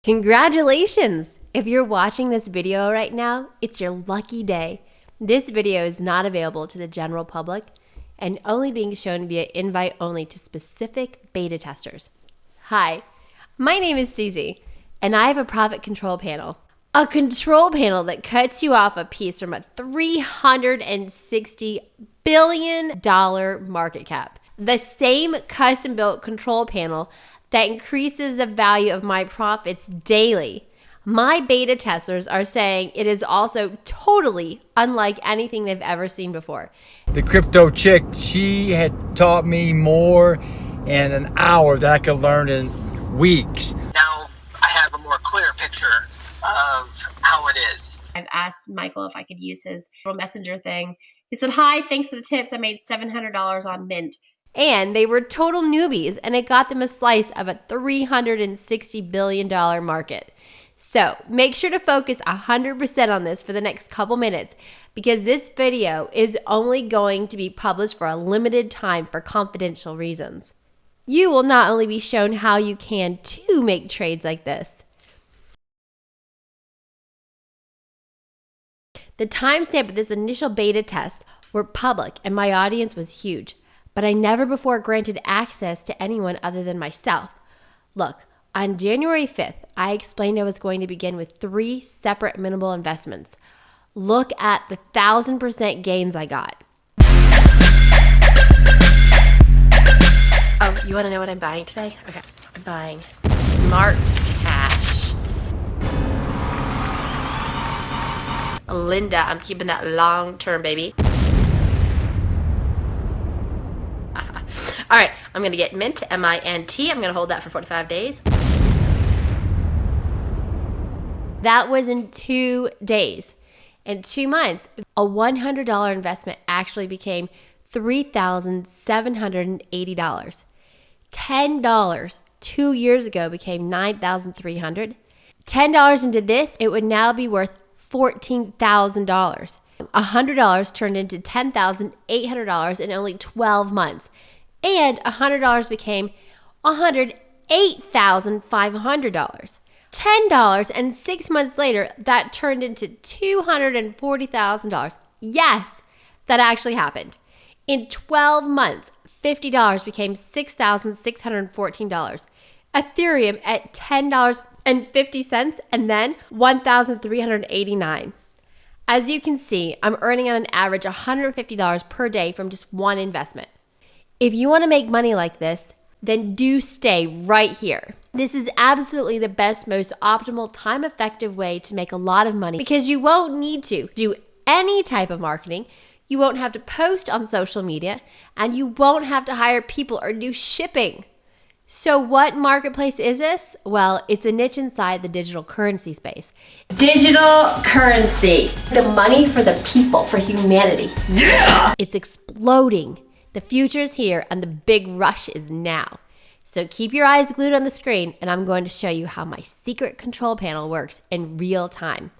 Congratulations! If you're watching this video right now, it's your lucky day. This video is not available to the general public and only being shown via invite only to specific beta testers. Hi, my name is Susie, and I have a profit control panel. A control panel that cuts you off a piece from a $360 billion market cap. The same custom-built control panel that increases the value of my profits daily. My beta testers are saying it is also totally unlike anything they've ever seen before. The crypto chick, she had taught me more in an hour that I could learn in weeks. Now I have a more clear picture of how it is. I've asked Michael if I could use his little messenger thing. He said, "Hi, thanks for the tips. I made $700 on Mint." And they were total newbies, and it got them a slice of a $360 billion market. So make sure to focus 100% on this for the next couple minutes, because this video is only going to be published for a limited time for confidential reasons. You will not only be shown how you can too make trades like this. The timestamp of this initial beta test were public, and my audience was huge. But I never before granted access to anyone other than myself. Look, on January 5th, I explained I was going to begin with 3 separate minimal investments. Look at the 1,000% gains I got. Oh, you want to know what I'm buying today? Okay, I'm buying Smart Cash. Linda, I'm keeping that long term, baby. All right, I'm gonna get Mint, M-I-N-T. I'm gonna hold that for 45 days. That was in 2 days. In 2 months, a $100 investment actually became $3,780. $10 2 years ago became $9,300. $10 into this, it would now be worth $14,000. $100 turned into $10,800 in only 12 months. And $100 became $108,500. $10 and 6 months later, that turned into $240,000. Yes, that actually happened. In 12 months, $50 became $6,614. Ethereum at $10.50 and then $1,389. As you can see, I'm earning on an average $150 per day from just one investment. If you want to make money like this, then do stay right here. This is absolutely the best, most optimal, time-effective way to make a lot of money, because you won't need to do any type of marketing, you won't have to post on social media, and you won't have to hire people or do shipping. So what marketplace is this? Well, it's a niche inside the digital currency space. Digital currency. The money for the people, for humanity. Yeah! It's exploding. The future is here and the big rush is now. So keep your eyes glued on the screen, and I'm going to show you how my secret control panel works in real time.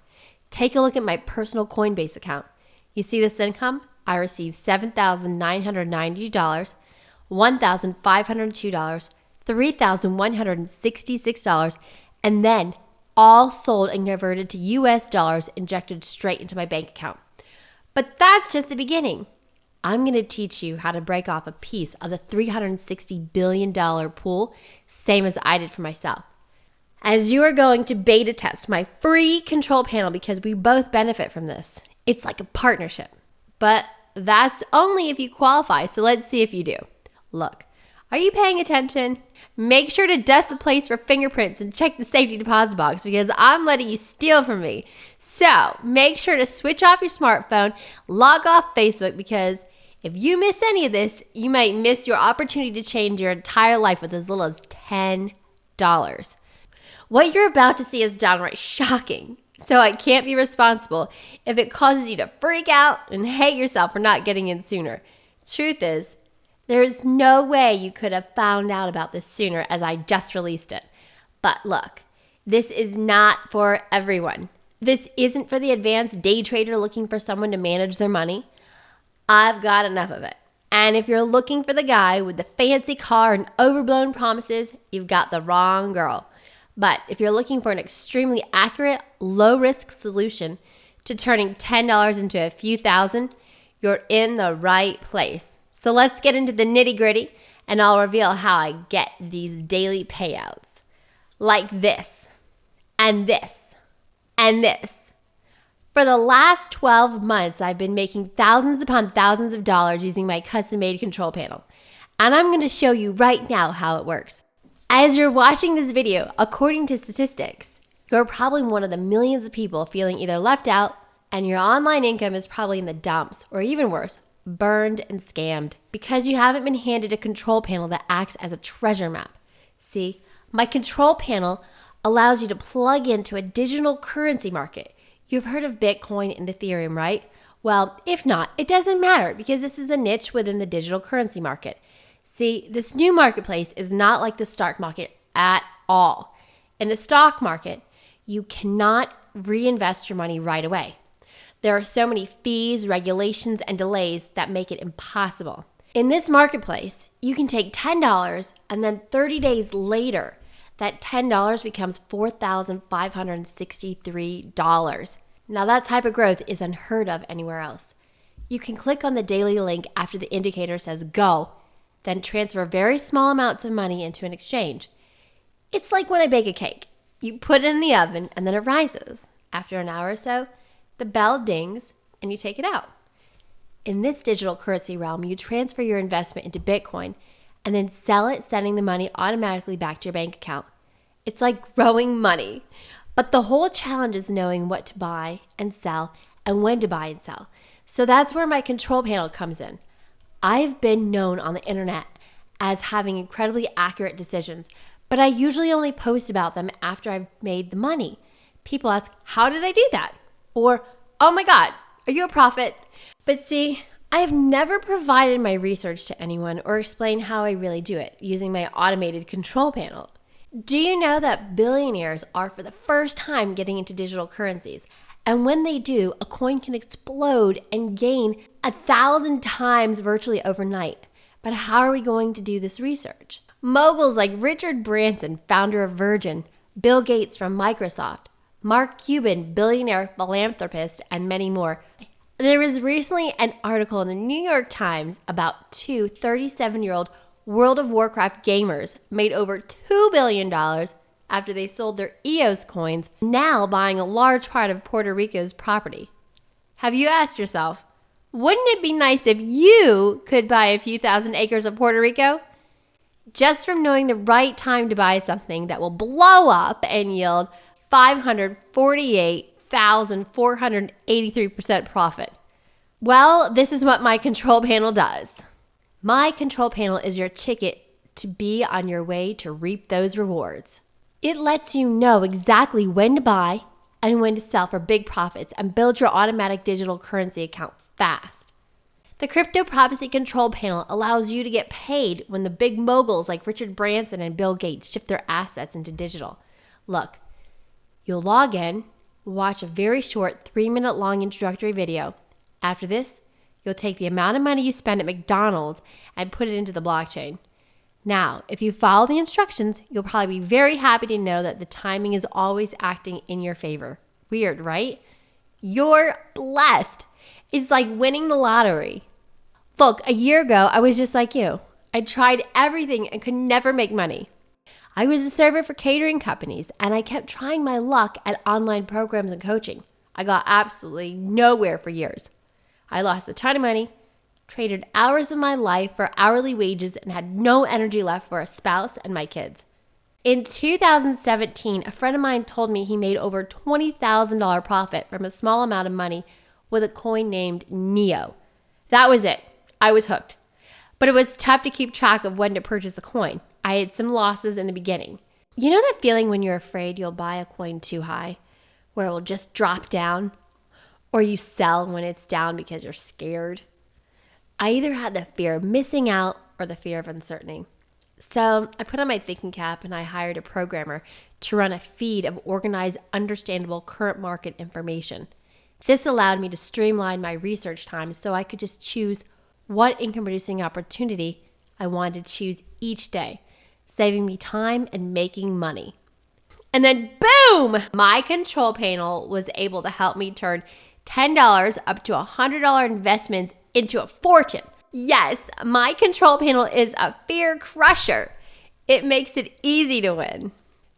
Take a look at my personal Coinbase account. You see this income? I received $7,990, $1,502, $3,166, and then all sold and converted to US dollars injected straight into my bank account. But that's just the beginning. I'm going to teach you how to break off a piece of the $360 billion pool, same as I did for myself. As you are going to beta test my free control panel, because we both benefit from this. It's like a partnership, but that's only if you qualify, so let's see if you do. Look, are you paying attention? Make sure to dust the place for fingerprints and check the safety deposit box, because I'm letting you steal from me. So make sure to switch off your smartphone, log off Facebook, because if you miss any of this, you might miss your opportunity to change your entire life with as little as $10. What you're about to see is downright shocking, so I can't be responsible if it causes you to freak out and hate yourself for not getting in sooner. Truth is, there's no way you could have found out about this sooner, as I just released it. But look, this is not for everyone. This isn't for the advanced day trader looking for someone to manage their money. I've got enough of it. And if you're looking for the guy with the fancy car and overblown promises, you've got the wrong girl. But if you're looking for an extremely accurate, low-risk solution to turning $10 into a few thousand, you're in the right place. So let's get into the nitty-gritty, and I'll reveal how I get these daily payouts. Like this, and this, and this. For the last 12 months, I've been making thousands upon thousands of dollars using my custom-made control panel. And I'm going to show you right now how it works. As you're watching this video, according to statistics, you're probably one of the millions of people feeling either left out, and your online income is probably in the dumps, or even worse, burned and scammed, because you haven't been handed a control panel that acts as a treasure map. See, my control panel allows you to plug into a digital currency market. You've heard of Bitcoin and Ethereum, right? Well, if not, it doesn't matter, because this is a niche within the digital currency market. See, this new marketplace is not like the stock market at all. In the stock market, you cannot reinvest your money right away. There are so many fees, regulations, and delays that make it impossible. In this marketplace, you can take $10 and then 30 days later, that $10 becomes $4,563. Now that type of growth is unheard of anywhere else. You can click on the daily link after the indicator says go, then transfer very small amounts of money into an exchange. It's like when I bake a cake. You put it in the oven and then it rises. After an hour or so, the bell dings and you take it out. In this digital currency realm, you transfer your investment into Bitcoin and then sell it, sending the money automatically back to your bank account. It's like growing money. But the whole challenge is knowing what to buy and sell and when to buy and sell. So that's where my control panel comes in. I've been known on the internet as having incredibly accurate decisions, but I usually only post about them after I've made the money. People ask, how did I do that? Or, oh my God, are you a prophet? But see, I have never provided my research to anyone or explained how I really do it using my automated control panel. Do you know that billionaires are for the first time getting into digital currencies? And when they do, a coin can explode and gain 1,000 times virtually overnight. But how are we going to do this research? Moguls like Richard Branson, founder of Virgin, Bill Gates from Microsoft, Mark Cuban, billionaire philanthropist, and many more. There was recently an article in the New York Times about two 37-year-old World of Warcraft gamers made over $2 billion after they sold their EOS coins, now buying a large part of Puerto Rico's property. Have you asked yourself, wouldn't it be nice if you could buy a few thousand acres of Puerto Rico? Just from knowing the right time to buy something that will blow up and yield 548,483% profit. Well, this is what my control panel does. My control panel is your ticket to be on your way to reap those rewards. It lets you know exactly when to buy and when to sell for big profits and build your automatic digital currency account fast. The Crypto Prophecy Control Panel allows you to get paid when the big moguls like Richard Branson and Bill Gates shift their assets into digital. Look, you'll log in, watch a very short 3-minute long introductory video. After this, you'll take the amount of money you spend at McDonald's and put it into the blockchain. Now, if you follow the instructions, you'll probably be very happy to know that the timing is always acting in your favor. Weird, right? You're blessed. It's like winning the lottery. Look, a year ago, I was just like you. I tried everything and could never make money. I was a server for catering companies, and I kept trying my luck at online programs and coaching. I got absolutely nowhere for years. I lost a ton of money, traded hours of my life for hourly wages, and had no energy left for a spouse and my kids. In 2017, a friend of mine told me he made over $20,000 profit from a small amount of money with a coin named NEO. That was it. I was hooked. But it was tough to keep track of when to purchase a coin. I had some losses in the beginning. You know that feeling when you're afraid you'll buy a coin too high, where it will just drop down? Or you sell when it's down because you're scared? I either had the fear of missing out or the fear of uncertainty. So I put on my thinking cap and I hired a programmer to run a feed of organized, understandable current market information. This allowed me to streamline my research time so I could just choose what income producing opportunity I wanted to choose each day, saving me time and making money. And then boom, my control panel was able to help me turn $10 up to $100 investments into a fortune. Yes, my control panel is a fear crusher. It makes it easy to win.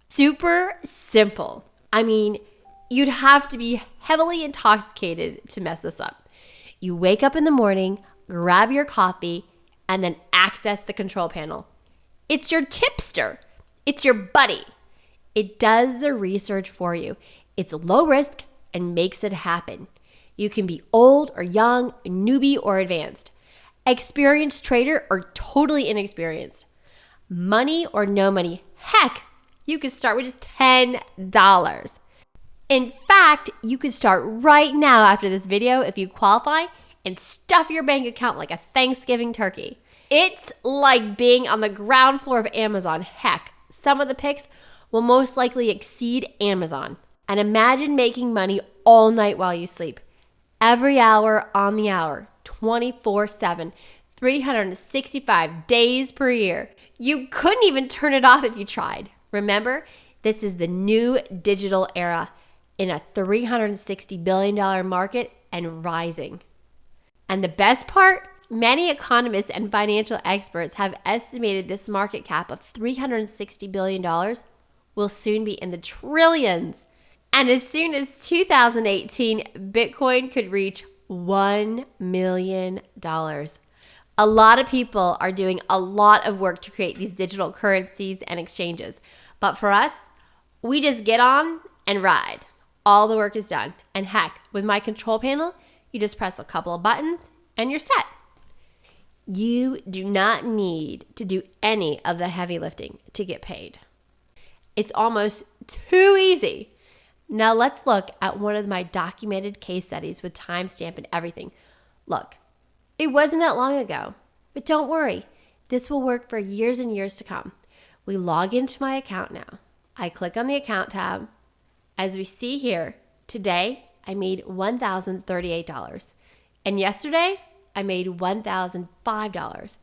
Super simple. I mean, you'd have to be heavily intoxicated to mess this up. You wake up in the morning, grab your coffee, and then access the control panel. It's your tipster. It's your buddy. It does the research for you. It's low risk and makes it happen. You can be old or young, newbie or advanced, experienced trader or totally inexperienced, money or no money. Heck, you could start with just $10. In fact, you could start right now after this video if you qualify and stuff your bank account like a Thanksgiving turkey. It's like being on the ground floor of Amazon. Heck, some of the picks will most likely exceed Amazon. And imagine making money all night while you sleep. Every hour on the hour, 24/7, 365 days per year. You couldn't even turn it off if you tried. Remember, this is the new digital era in a $360 billion market and rising. And the best part? Many economists and financial experts have estimated this market cap of $360 billion will soon be in the trillions. And as soon as 2018, Bitcoin could reach $1 million. A lot of people are doing a lot of work to create these digital currencies and exchanges. But for us, we just get on and ride. All the work is done. And heck, with my control panel, you just press a couple of buttons and you're set. You do not need to do any of the heavy lifting to get paid. It's almost too easy. Now let's look at one of my documented case studies with timestamp and everything. Look, it wasn't that long ago, but don't worry. This will work for years and years to come. We log into my account now. I click on the account tab. As we see here, today I made $1,038. And yesterday I made $1,005.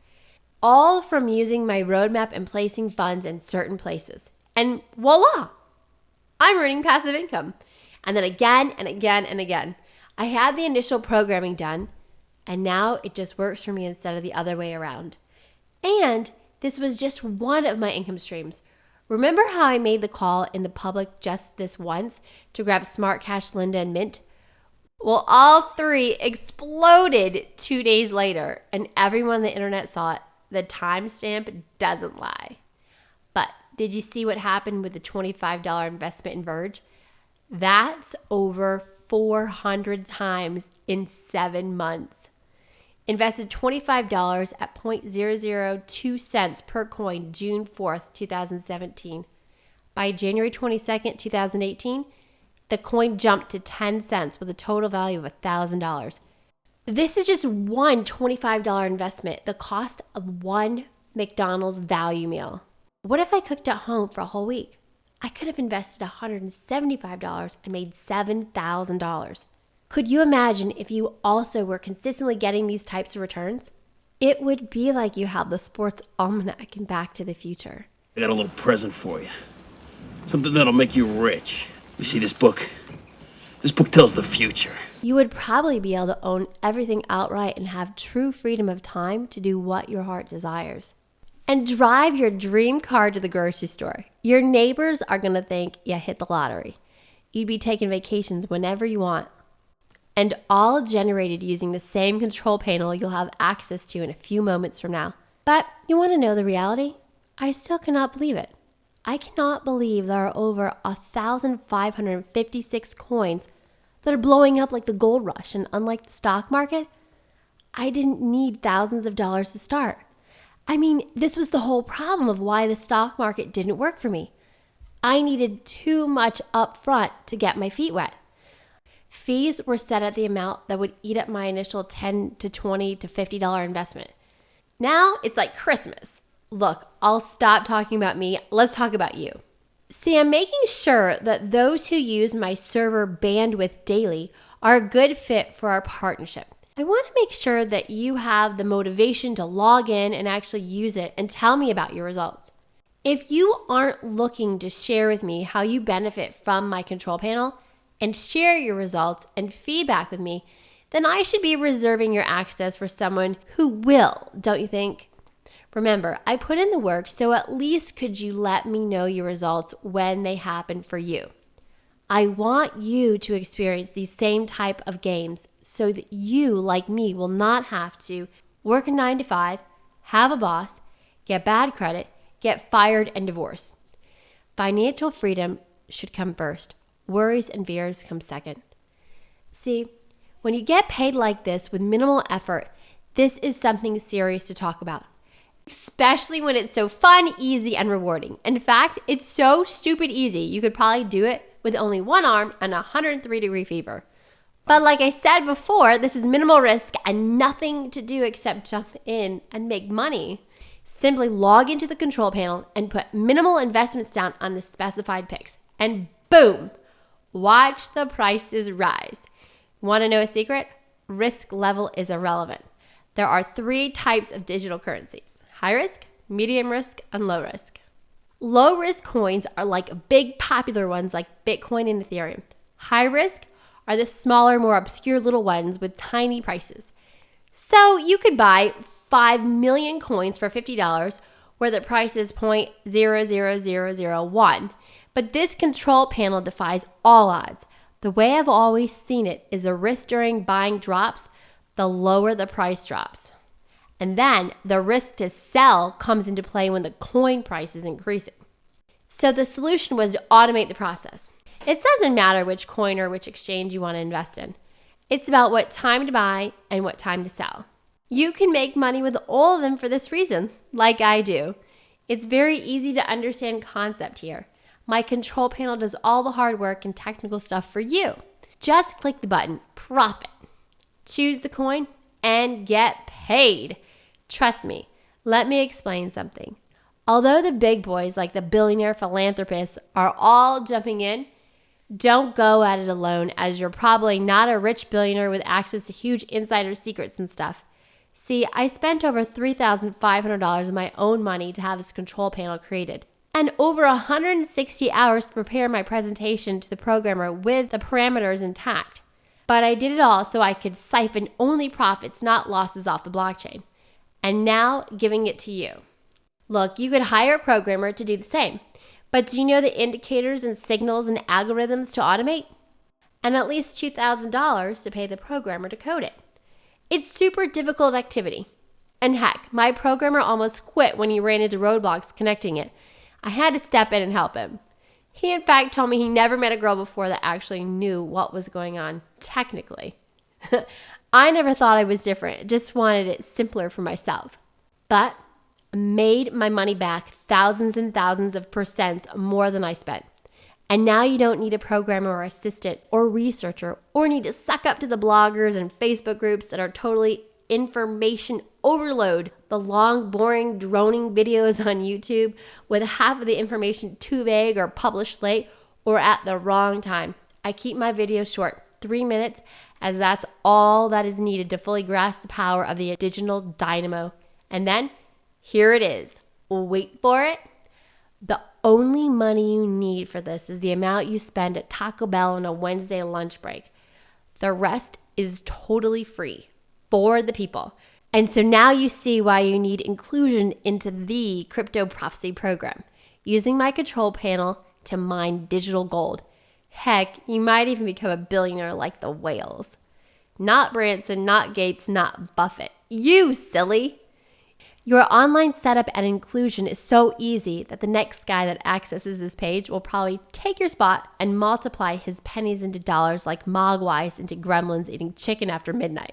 All from using my roadmap and placing funds in certain places. And voila! I'm earning passive income. And then again and again and again. I had the initial programming done, and now it just works for me instead of the other way around. And this was just one of my income streams. Remember how I made the call in the public just this once to grab Smart Cash, Linda, and Mint? Well, all three exploded 2 days later, and everyone on the internet saw it. The timestamp doesn't lie. But did you see what happened with the $25 investment in Verge? That's over 400 times in 7 months. Invested $25 at 0.002 cents per coin June 4th, 2017. By January 22nd, 2018, the coin jumped to 10 cents with a total value of $1,000. This is just one $25 investment, the cost of one McDonald's value meal. What if I cooked at home for a whole week? I could have invested $175 and made $7,000. Could you imagine if you also were consistently getting these types of returns? It would be like you have the sports almanac in Back to the Future. I got a little present for you. Something that'll make you rich. You see this book? This book tells the future. You would probably be able to own everything outright and have true freedom of time to do what your heart desires. And drive your dream car to the grocery store. Your neighbors are going to think you hit the lottery. You'd be taking vacations whenever you want. And all generated using the same control panel you'll have access to in a few moments from now. But you want to know the reality? I still cannot believe it. I cannot believe there are over 1,556 coins that are blowing up like the gold rush, and unlike the stock market, I didn't need thousands of dollars to start. I mean, this was the whole problem of why the stock market didn't work for me. I needed too much up front to get my feet wet. Fees were set at the amount that would eat up my initial $10 to $20 to $50 investment. Now it's like Christmas. Look, I'll stop talking about me. Let's talk about you. See, I'm making sure that those who use my server bandwidth daily are a good fit for our partnership. I want to make sure that you have the motivation to log in and actually use it and tell me about your results. If you aren't looking to share with me how you benefit from my control panel and share your results and feedback with me, then I should be reserving your access for someone who will, don't you think? Remember, I put in the work, so at least could you let me know your results when they happen for you? I want you to experience these same type of games so that you, like me, will not have to work a 9 to 5, have a boss, get bad credit, get fired, and divorced. Financial freedom should come first. Worries and fears come second. See, when you get paid like this with minimal effort, this is something serious to talk about. Especially when it's so fun, easy, and rewarding. In fact, it's so stupid easy, you could probably do it with only one arm and 103-degree fever. But like I said before, this is minimal risk and nothing to do except jump in and make money. Simply log into the control panel and put minimal investments down on the specified picks. And boom, watch the prices rise. Want to know a secret? Risk level is irrelevant. There are 3 types of digital currencies: high risk, medium risk, and low risk. Low risk coins are like big popular ones like Bitcoin and Ethereum. High risk are the smaller, more obscure little ones with tiny prices. So you could buy 5 million coins for $50 where the price is 0.00001. But this control panel defies all odds. The way I've always seen it is the risk during buying drops, the lower the price drops. And then the risk to sell comes into play when the coin price is increasing. So the solution was to automate the process. It doesn't matter which coin or which exchange you want to invest in. It's about what time to buy and what time to sell. You can make money with all of them for this reason, like I do. It's very easy to understand concept here. My control panel does all the hard work and technical stuff for you. Just click the button, profit. Choose the coin and get paid. Trust me, let me explain something. Although the big boys like the billionaire philanthropists are all jumping in, don't go at it alone, as you're probably not a rich billionaire with access to huge insider secrets and stuff. See, I spent over $3,500 of my own money to have this control panel created, and over 160 hours to prepare my presentation to the programmer with the parameters intact. But I did it all so I could siphon only profits, not losses, off the blockchain. And now giving it to you. Look, you could hire a programmer to do the same, but do you know the indicators and signals and algorithms to automate? And at least $2,000 to pay the programmer to code it. It's super difficult activity. And heck, my programmer almost quit when he ran into roadblocks connecting it. I had to step in and help him. He in fact told me he never met a girl before that actually knew what was going on, technically. I never thought I was different, just wanted it simpler for myself. But I made my money back thousands and thousands of percents more than I spent. And now you don't need a programmer or assistant or researcher or need to suck up to the bloggers and Facebook groups that are totally information overload. The long, boring, droning videos on YouTube with half of the information too vague or published late or at the wrong time. I keep my videos short, 3 minutes, as that's all that is needed to fully grasp the power of the digital dynamo. And then, here it is. Wait for it. The only money you need for this is the amount you spend at Taco Bell on a Wednesday lunch break. The rest is totally free for the people. And so now you see why you need inclusion into the Crypto Prophecy program, using my control panel to mine digital gold. Heck, you might even become a billionaire like the whales. Not Branson, not Gates, not Buffett. You silly! Your online setup and inclusion is so easy that the next guy that accesses this page will probably take your spot and multiply his pennies into dollars like Mogwais into gremlins eating chicken after midnight.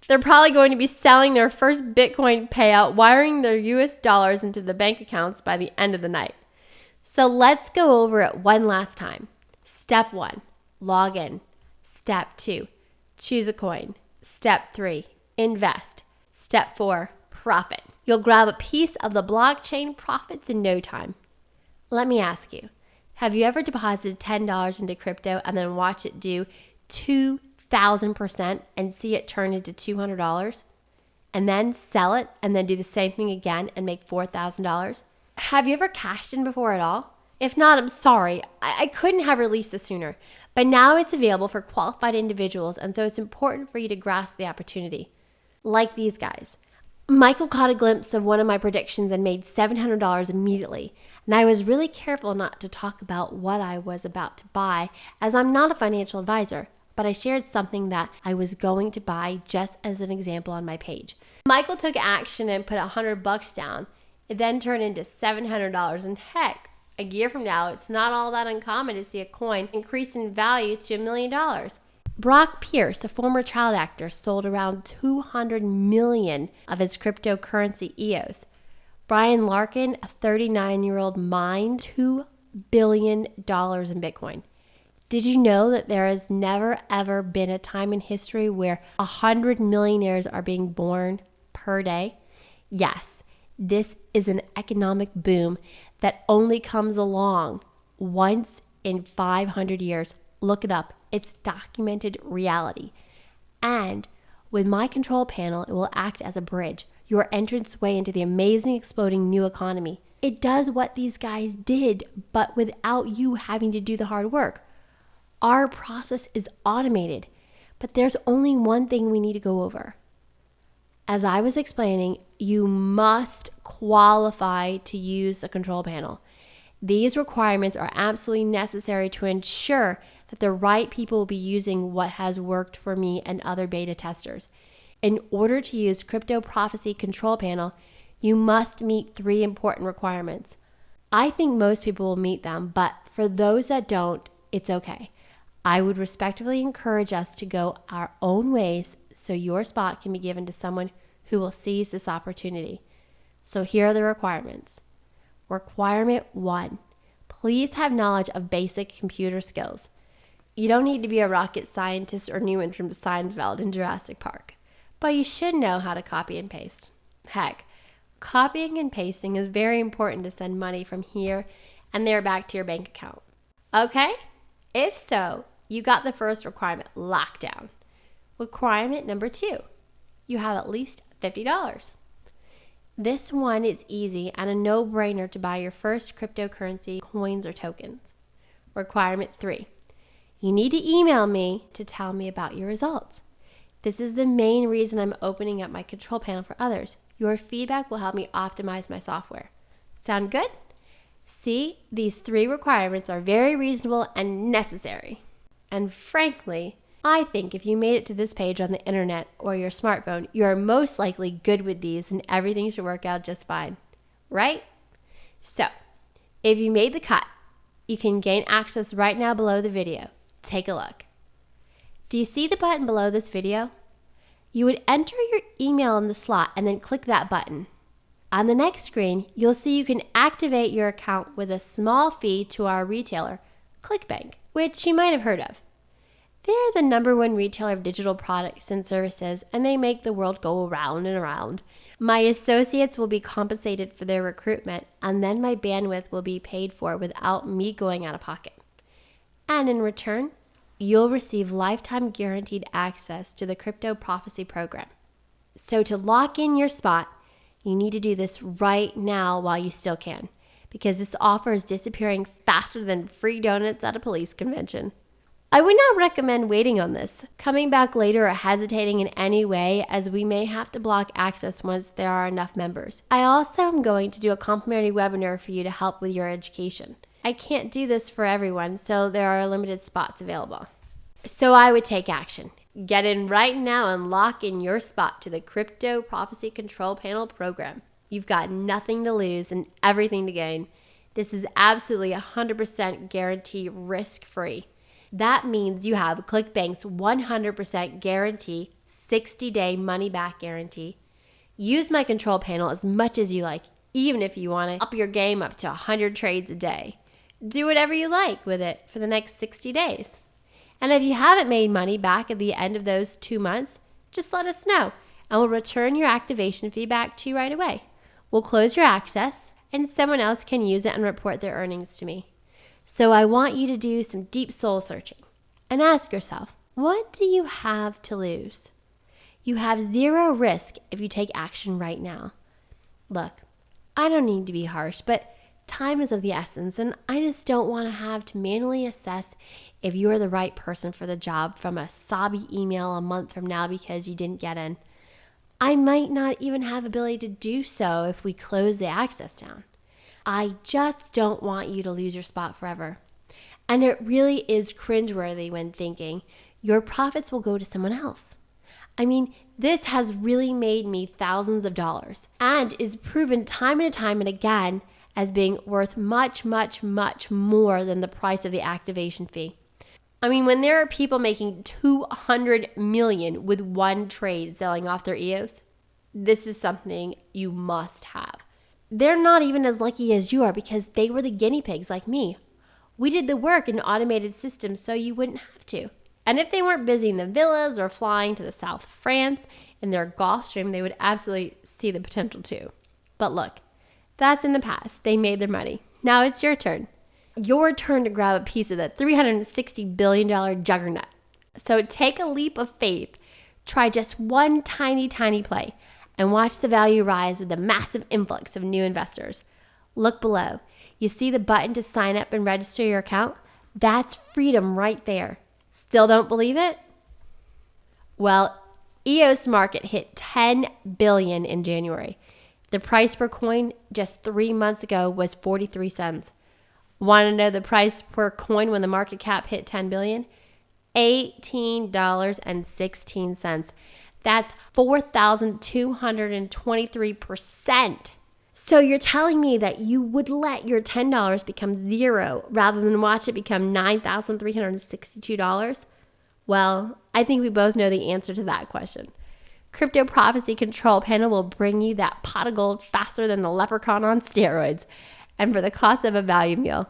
They're probably going to be selling their first Bitcoin payout, wiring their US dollars into the bank accounts by the end of the night. So let's go over it one last time. Step 1, log in. Step 2, choose a coin. Step 3, invest. Step 4, profit. You'll grab a piece of the blockchain profits in no time. Let me ask you, have you ever deposited $10 into crypto and then watch it do 2,000% and see it turn into $200? And then sell it and then do the same thing again and make $4,000? Have you ever cashed in before at all? If not, I'm sorry. I couldn't have released this sooner. But now it's available for qualified individuals, and so it's important for you to grasp the opportunity. Like these guys. Michael caught a glimpse of one of my predictions and made $700 immediately. And I was really careful not to talk about what I was about to buy, as I'm not a financial advisor, but I shared something that I was going to buy just as an example on my page. Michael took action and put $100 down. It then turned into $700, and heck, a year from now, it's not all that uncommon to see a coin increase in value to $1 million. Brock Pierce, a former child actor, sold around 200 million of his cryptocurrency EOS. Brian Larkin, a 39-year-old, mined $2 billion in Bitcoin. Did you know that there has never ever been a time in history where 100 millionaires are being born per day? Yes, this is an economic boom that only comes along once in 500 years. Look it up. It's documented reality. And with my control panel, it will act as a bridge, your entrance way into the amazing exploding new economy. It does what these guys did, but without you having to do the hard work. Our process is automated, but there's only one thing we need to go over. As I was explaining, you must qualify to use the control panel. These requirements are absolutely necessary to ensure that the right people will be using what has worked for me and other beta testers. In order to use Crypto Prophecy Control Panel, you must meet 3 important requirements. I think most people will meet them, but for those that don't, it's okay. I would respectfully encourage us to go our own ways so your spot can be given to someone who will seize this opportunity. So here are the requirements. Requirement 1, please have knowledge of basic computer skills. You don't need to be a rocket scientist or Newman from Seinfeld in Jurassic Park, but you should know how to copy and paste. Heck, copying and pasting is very important to send money from here and there back to your bank account. Okay? If so, you got the first requirement locked down. Requirement number 2, you have at least $50. This one is easy and a no-brainer to buy your first cryptocurrency coins or tokens. Requirement 3, you need to email me to tell me about your results. This is the main reason I'm opening up my control panel for others. Your feedback will help me optimize my software. Sound good? See, these 3 requirements are very reasonable and necessary. And frankly, I think if you made it to this page on the internet or your smartphone, you are most likely good with these and everything should work out just fine, right? So, if you made the cut, you can gain access right now below the video. Take a look. Do you see the button below this video? You would enter your email in the slot and then click that button. On the next screen, you'll see you can activate your account with a small fee to our retailer, ClickBank, which you might have heard of. They're the #1 retailer of digital products and services, and they make the world go around and around. My associates will be compensated for their recruitment, and then my bandwidth will be paid for without me going out of pocket. And in return, you'll receive lifetime guaranteed access to the Crypto Prophecy program. So to lock in your spot, you need to do this right now while you still can, because this offer is disappearing faster than free donuts at a police convention. I would not recommend waiting on this, coming back later or hesitating in any way, as we may have to block access once there are enough members. I also am going to do a complimentary webinar for you to help with your education. I can't do this for everyone, so there are limited spots available. So I would take action. Get in right now and lock in your spot to the Crypto Prophecy Control Panel program. You've got nothing to lose and everything to gain. This is absolutely 100% guarantee risk-free. That means you have ClickBank's 100% guarantee, 60-day money-back guarantee. Use my control panel as much as you like, even if you want to up your game up to 100 trades a day. Do whatever you like with it for the next 60 days. And if you haven't made money back at the end of those 2 months, just let us know, and we'll return your activation fee back to you right away. We'll close your access, and someone else can use it and report their earnings to me. So I want you to do some deep soul searching and ask yourself, what do you have to lose? You have 0 risk if you take action right now. Look, I don't need to be harsh, but time is of the essence, and I just don't want to have to manually assess if you are the right person for the job from a sobby email a month from now because you didn't get in. I might not even have ability to do so if we close the access down. I just don't want you to lose your spot forever. And it really is cringeworthy when thinking your profits will go to someone else. I mean, this has really made me thousands of dollars and is proven time and time and again as being worth much, much, much more than the price of the activation fee. I mean, when there are people making $200 million with one trade selling off their EOS, this is something you must have. They're not even as lucky as you are because they were the guinea pigs like me. We did the work in automated systems so you wouldn't have to. And if they weren't busy in the villas or flying to the south of France in their Gulfstream, they would absolutely see the potential too. But look, that's in the past. They made their money. Now it's your turn. Your turn to grab a piece of the $360 billion juggernaut. So take a leap of faith. Try just one tiny, tiny play and watch the value rise with a massive influx of new investors. Look below. You see the button to sign up and register your account? That's freedom right there. Still don't believe it? Well, EOS market hit $10 billion in January. The price per coin just 3 months ago was 43 cents. Want to know the price per coin when the market cap hit $10 billion? $18.16. That's 4,223%. So you're telling me that you would let your $10 become zero rather than watch it become $9,362? Well, I think we both know the answer to that question. Crypto Prophecy Control Panel will bring you that pot of gold faster than the leprechaun on steroids, and for the cost of a value meal.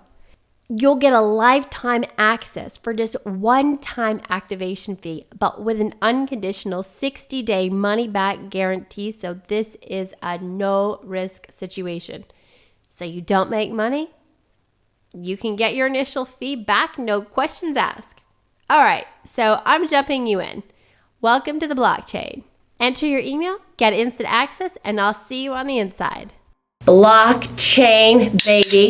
You'll get a lifetime access for just one-time activation fee, but with an unconditional 60-day money-back guarantee, so this is a no-risk situation. So you don't make money? You can get your initial fee back, no questions asked. All right, so I'm jumping you in. Welcome to the blockchain. Enter your email, get instant access, and I'll see you on the inside. Blockchain, baby.